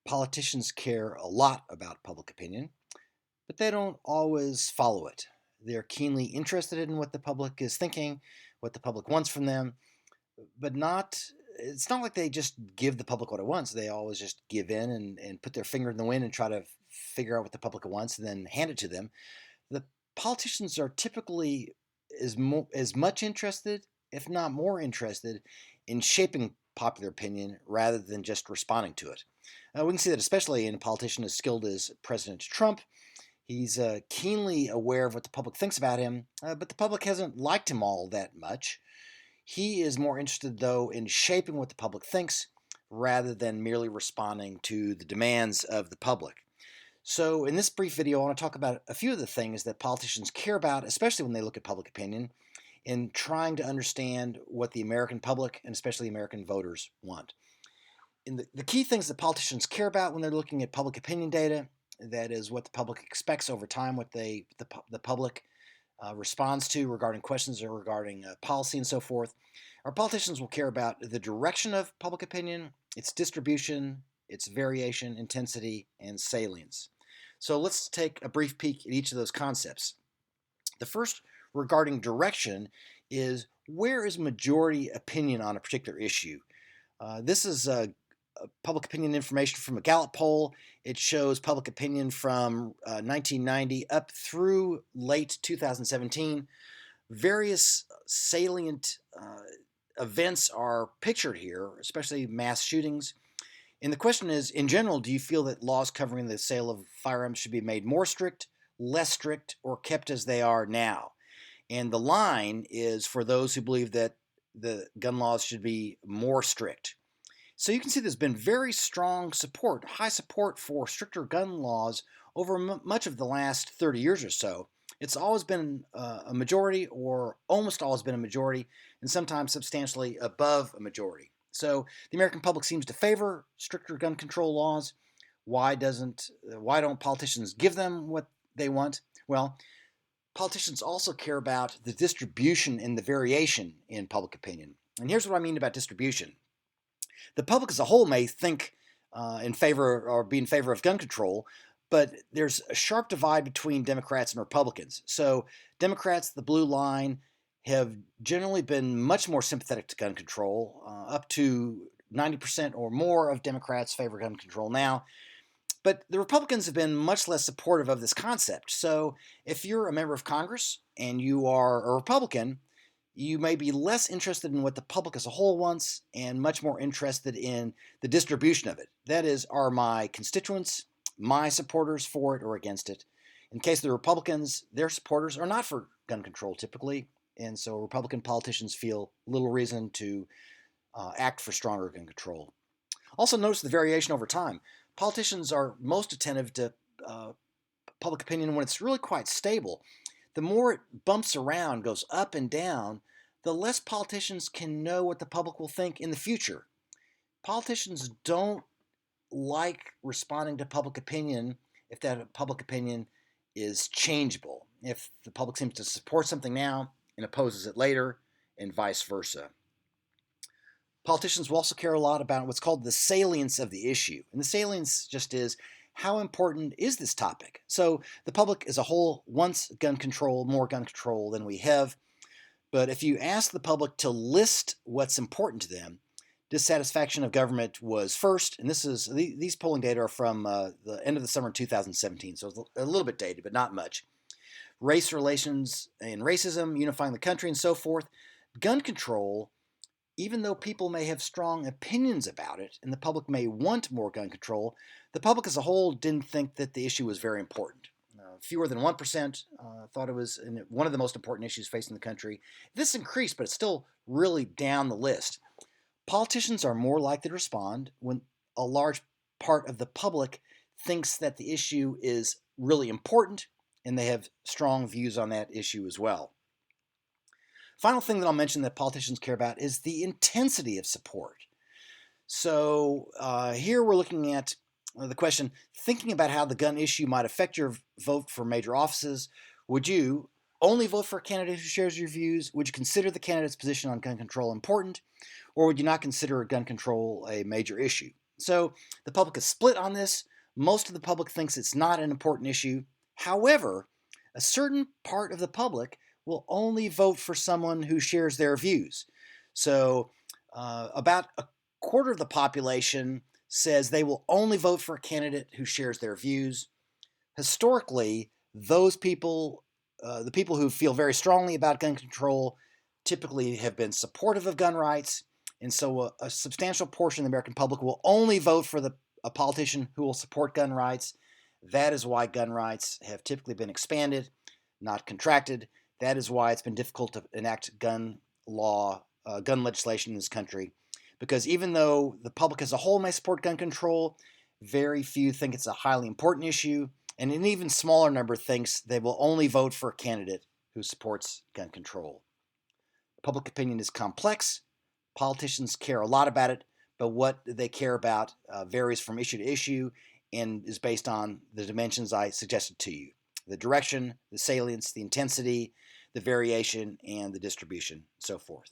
Politicians care a lot about public opinion, but they don't always follow it. They're keenly interested in what the public is thinking, what the public wants from them, but it's not like they just give the public what it wants. They always just give in and put their finger in the wind and try to figure out what the public wants and then hand it to them. The politicians are typically as much interested, if not more interested, in shaping popular opinion rather than just responding to it. We can see that especially in a politician as skilled as President Trump. He's keenly aware of what the public thinks about him, but the public hasn't liked him all that much. He is more interested, though, in shaping what the public thinks rather than merely responding to the demands of the public. So, in this brief video, I want to talk about a few of the things that politicians care about, especially when they look at public opinion, in trying to understand what the American public and especially American voters want. And the key things that politicians care about when they're looking at public opinion data, that is what the public expects over time, what the public responds to regarding questions or regarding policy and so forth. Our politicians will care about the direction of public opinion, its distribution, its variation, intensity, and salience. So let's take a brief peek at each of those concepts. The first, regarding direction, is where is majority opinion on a particular issue? This is public opinion information from a Gallup poll. It shows public opinion from 1990 up through late 2017. Various salient events are pictured here, especially mass shootings. And the question is, in general, do you feel that laws covering the sale of firearms should be made more strict, less strict, or kept as they are now? And the line is for those who believe that the gun laws should be more strict. So you can see there's been very strong support, high support for stricter gun laws over much of the last 30 years or so. It's always been a majority, or almost always been a majority, and sometimes substantially above a majority. So the American public seems to favor stricter gun control laws. Why don't politicians give them what they want? Well, politicians also care about the distribution and the variation in public opinion. And here's what I mean about distribution. The public as a whole may think in favor or be in favor of gun control, but there's a sharp divide between Democrats and Republicans. So Democrats, the blue line, have generally been much more sympathetic to gun control. Up to 90% or more of Democrats favor gun control now. But the Republicans have been much less supportive of this concept. So if you're a member of Congress and you are a Republican, you may be less interested in what the public as a whole wants and much more interested in the distribution of it. That is, are my constituents, my supporters, for it or against it? In the case of the Republicans, their supporters are not for gun control typically, and so Republican politicians feel little reason to act for stronger gun control. Also notice the variation over time. Politicians are most attentive to public opinion when it's really quite stable. The more it bumps around, goes up and down, the less politicians can know what the public will think in the future. Politicians don't like responding to public opinion if that public opinion is changeable, if the public seems to support something now and opposes it later, and vice versa. Politicians will also care a lot about what's called the salience of the issue. And the salience just is, how important is this topic? So the public as a whole wants gun control, more gun control than we have. But if you ask the public to list what's important to them, dissatisfaction of government was first. And these polling data are from the end of the summer 2017, so it's a little bit dated, but not much. Race relations and racism, unifying the country, and so forth. Gun control, even though people may have strong opinions about it and the public may want more gun control, the public as a whole didn't think that the issue was very important. Fewer than 1% thought it was one of the most important issues facing the country. This increased, but it's still really down the list. Politicians are more likely to respond when a large part of the public thinks that the issue is really important and they have strong views on that issue as well. Final thing that I'll mention that politicians care about is the intensity of support. So here we're looking at the question, thinking about how the gun issue might affect your vote for major offices. Would you only vote for a candidate who shares your views? Would you consider the candidate's position on gun control important? Or would you not consider gun control a major issue? So the public is split on this. Most of the public thinks it's not an important issue. However, a certain part of the public will only vote for someone who shares their views. So about a quarter of the population says they will only vote for a candidate who shares their views. Historically, those people, the people who feel very strongly about gun control, typically have been supportive of gun rights. And so a substantial portion of the American public will only vote for a politician who will support gun rights. That is why gun rights have typically been expanded, not contracted. That is why it's been difficult to enact gun legislation in this country. Because even though the public as a whole may support gun control, very few think it's a highly important issue, and an even smaller number thinks they will only vote for a candidate who supports gun control. Public opinion is complex. Politicians care a lot about it, but what they care about varies from issue to issue and is based on the dimensions I suggested to you: the direction, the salience, the intensity, the variation, and the distribution, and so forth.